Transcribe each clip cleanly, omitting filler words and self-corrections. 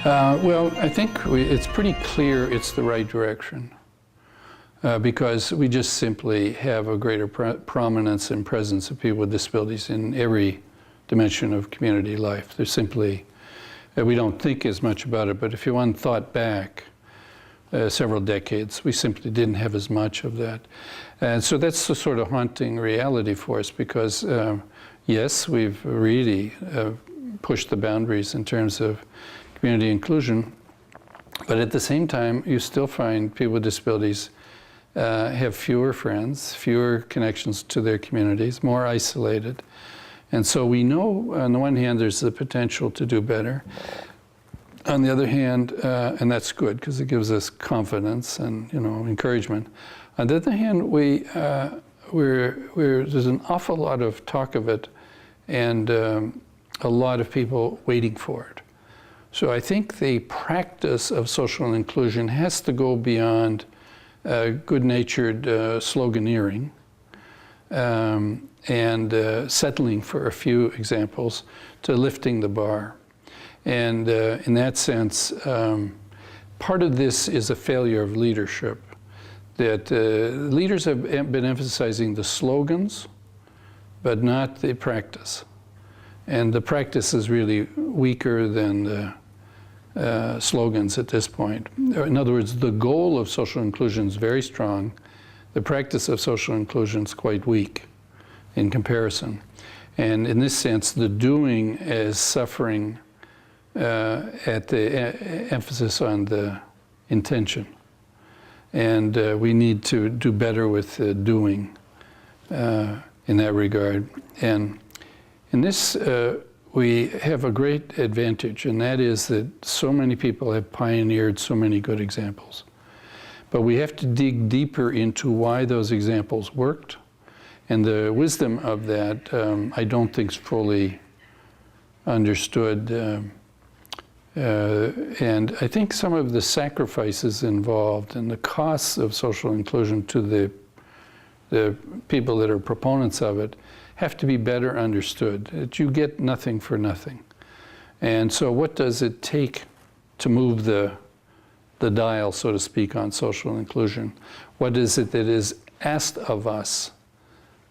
Well, I think it's pretty clear it's the right direction because we just simply have a greater prominence and presence of people with disabilities in every dimension of community life. There's simply, we don't think as much about it, but if you one thought back several decades, we simply didn't have as much of that. And so that's the sort of haunting reality for us because, yes, we've really pushed the boundaries in terms of community inclusion, but at the same time, you still find people with disabilities have fewer friends, fewer connections to their communities, more isolated. And so we know, on the one hand, there's the potential to do better. On the other hand, and that's good because it gives us confidence and encouragement. On the other hand, there's an awful lot of talk of it and a lot of people waiting for it. So I think the practice of social inclusion has to go beyond good-natured sloganeering and settling for a few examples to lifting the bar. And in that sense, part of this is a failure of leadership, that leaders have been emphasizing the slogans, but not the practice. And the practice is really weaker than the slogans at this point. In other words, the goal of social inclusion is very strong. The practice of social inclusion is quite weak in comparison. And in this sense, the doing is suffering at the emphasis on the intention. And we need to do better with doing in that regard. And in this, we have a great advantage, and that is that so many people have pioneered so many good examples. But we have to dig deeper into why those examples worked. And the wisdom of that, I don't think is fully understood. And I think some of the sacrifices involved and the costs of social inclusion to the people that are proponents of it have to be better understood, that you get nothing for nothing. And so what does it take to move the dial, so to speak, on social inclusion? What is it that is asked of us?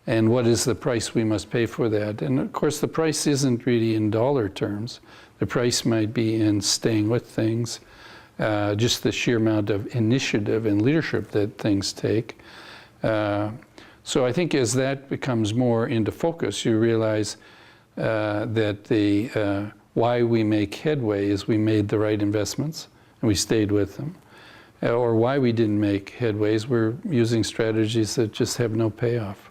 And what is the price we must pay for that? And of course, the price isn't really in dollar terms. The price might be in staying with things, just the sheer amount of initiative and leadership that things take. So I think as that becomes more into focus, you realize that why we make headway is we made the right investments and we stayed with them. Or why we didn't make headways, we're using strategies that just have no payoff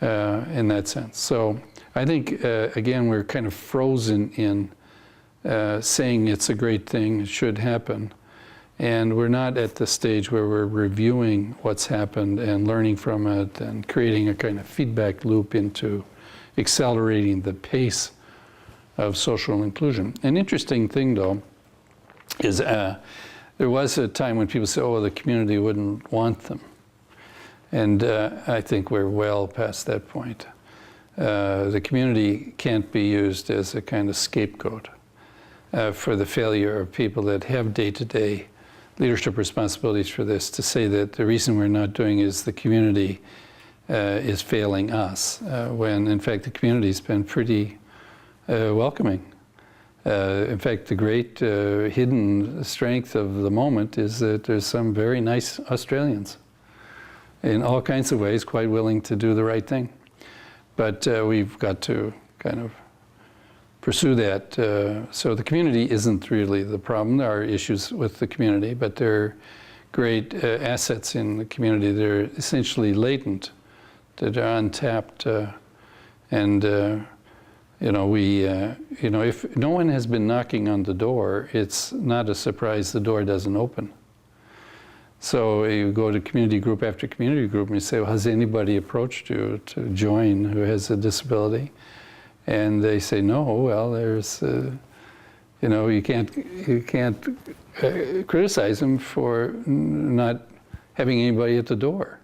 in that sense. So I think, again, we're kind of frozen in saying it's a great thing, it should happen. And we're not at the stage where we're reviewing what's happened and learning from it and creating a kind of feedback loop into accelerating the pace of social inclusion. An interesting thing, though, is there was a time when people said, oh, the community wouldn't want them. And I think we're well past that point. The community can't be used as a kind of scapegoat for the failure of people that have day-to-day leadership responsibilities for this, to say that the reason we're not doing is the community is failing us, when in fact the community's been pretty welcoming. In fact, the great hidden strength of the moment is that there's some very nice Australians in all kinds of ways quite willing to do the right thing. But we've got to kind of pursue that. So the community isn't really the problem. There are issues with the community, but there are great assets in the community that are essentially latent, that are untapped. If no one has been knocking on the door, it's not a surprise the door doesn't open. So you go to community group after community group and you say, well, has anybody approached you to join who has a disability? And they say, no, well, there's, you can't criticize them for not having anybody at the door.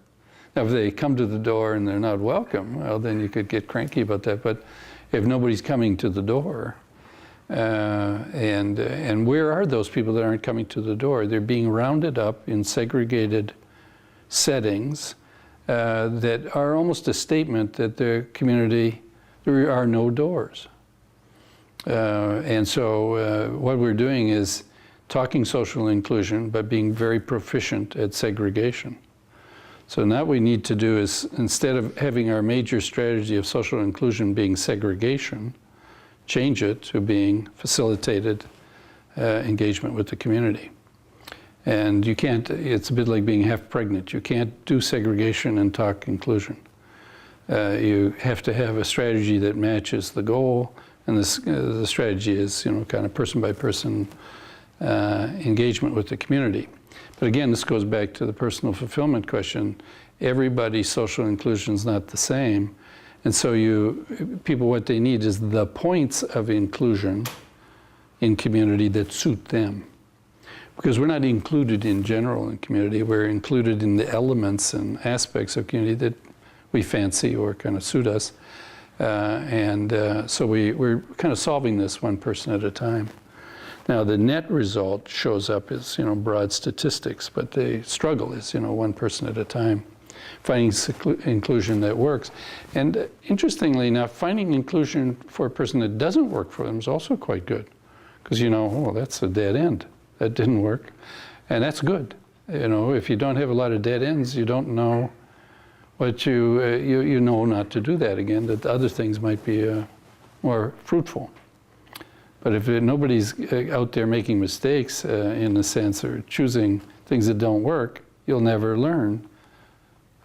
Now, if they come to the door and they're not welcome, well, then you could get cranky about that. But if nobody's coming to the door, And where are those people that aren't coming to the door? They're being rounded up in segregated settings that are almost a statement that the community, there are no doors. And so what we're doing is talking social inclusion, but being very proficient at segregation. So now what we need to do is, instead of having our major strategy of social inclusion being segregation, change it to being facilitated engagement with the community. And you can't, it's a bit like being half pregnant. You can't do segregation and talk inclusion. You have to have a strategy that matches the goal, and the strategy is, kind of person by person engagement with the community. But again, this goes back to the personal fulfillment question. Everybody's social inclusion is not the same. And so people, what they need is the points of inclusion in community that suit them. Because we're not included in general in community, we're included in the elements and aspects of community that we fancy or kind of suit us. So we're kind of solving this one person at a time. Now the net result shows up as broad statistics, but the struggle is one person at a time, finding inclusion that works. And interestingly enough, finding inclusion for a person that doesn't work for them is also quite good, because oh, that's a dead end. That didn't work, and that's good. If you don't have a lot of dead ends, you don't know what you know not to do that again. That other things might be more fruitful. But if nobody's out there making mistakes in a sense, or choosing things that don't work, you'll never learn,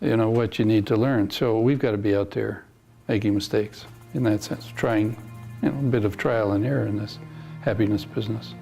what you need to learn. So we've got to be out there making mistakes in that sense, trying, a bit of trial and error in this happiness business.